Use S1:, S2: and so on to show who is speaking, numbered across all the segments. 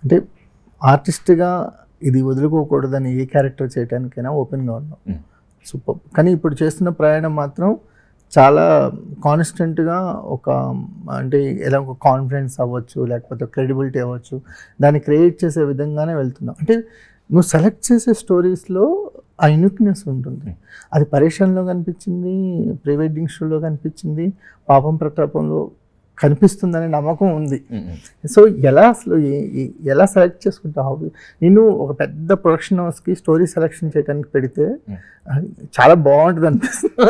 S1: అంటే ఆర్టిస్ట్గా ఇది వదులుకోకూడదని ఏ క్యారెక్టర్ చేయడానికైనా ఓపెన్గా ఉన్నాం. సూపర్. కానీ ఇప్పుడు చేస్తున్న ప్రయాణం మాత్రం చాలా కాన్స్టెంట్గా ఒక అంటే ఎలా ఒక కాన్ఫిడెన్స్ అవ్వచ్చు, లేకపోతే క్రెడిబిలిటీ అవ్వచ్చు, దాన్ని క్రియేట్ చేసే విధంగానే వెళ్తున్నాం. అంటే నువ్వు సెలెక్ట్ చేసే స్టోరీస్లో ఆ యూనిక్నెస్ ఉంటుంది. అది పరేషన్లో కనిపించింది, ప్రీ వెడ్డింగ్ షోలో కనిపించింది, పాపం ప్రతాపంలో కనిపిస్తుందనే నమ్మకం ఉంది. సో ఎలా అసలు ఎలా సెలెక్ట్ చేసుకుంటావు? నేను ఒక పెద్ద ప్రొడక్షన్ హౌస్కి స్టోరీ సెలెక్షన్ చేయడానికి పెడితే చాలా బాగుంటుంది అనిపిస్తుంది.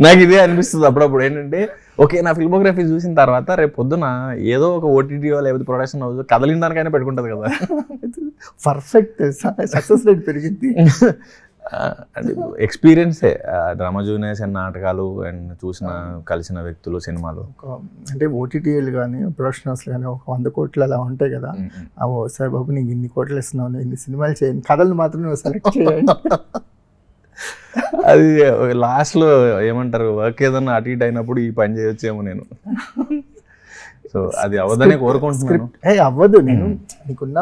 S2: నాకు ఇదే అనిపిస్తుంది అప్పుడప్పుడు. ఏంటంటే ఓకే, నా ఫిల్మోగ్రఫీ చూసిన తర్వాత రేపు పొద్దున ఏదో ఒక ఓటీటీఓ లేకపోతే ప్రొడక్షన్ హౌస్ కదలిందానికైనా పెట్టుకుంటుంది కదా.
S1: పర్ఫెక్ట్, సక్సెస్ రేట్ పెరిగింది.
S2: అంటే ఎక్స్పీరియన్సే డ్రామా జూనియర్స్ అండ్ నాటకాలు అండ్ చూసిన కలిసిన వ్యక్తులు సినిమాలు.
S1: అంటే ఓటీటీలు కానీ ప్రొడక్షనల్స్ కానీ ఒక 100 కోట్లు అలా ఉంటాయి కదా. సార్ బాబు నీకు ఇన్ని కోట్లు ఇస్తున్నావు, ఇన్ని సినిమాలు చేయండి, కథలు మాత్రం నువ్వు సెలెక్ట్ చేయండి.
S2: అది లాస్ట్లో ఏమంటారు, వర్క్ ఏదన్నా అటు ఇటు అయినప్పుడు ఈ పని చేయొచ్చేమో నేను. సో అది అవ్వదనే కోరుకుంటున్నాను.
S1: అవ్వదు. నేను నీకున్న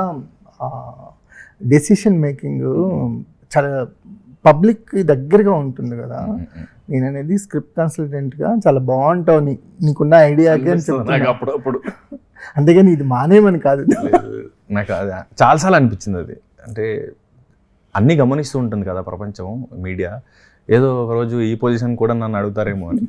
S1: డెసిషన్ మేకింగ్ చాలా పబ్లిక్ దగ్గరగా ఉంటుంది కదా. నేను అనేది స్క్రిప్ట్ కన్సల్టెంట్గా చాలా బాగుంటావు నీకున్న ఐడియాకి అని చెప్తాను
S2: అప్పుడప్పుడు.
S1: అంతేగాని ఇది మానేమని కాదు.
S2: నాకు అది చాలాసార్లు అనిపించింది. అది అంటే అన్నీ గమనిస్తూ ఉంటుంది కదా ప్రపంచం, మీడియా. ఏదో ఒకరోజు ఈ పొజిషన్ కూడా నన్ను అడుగుతారేమో అని.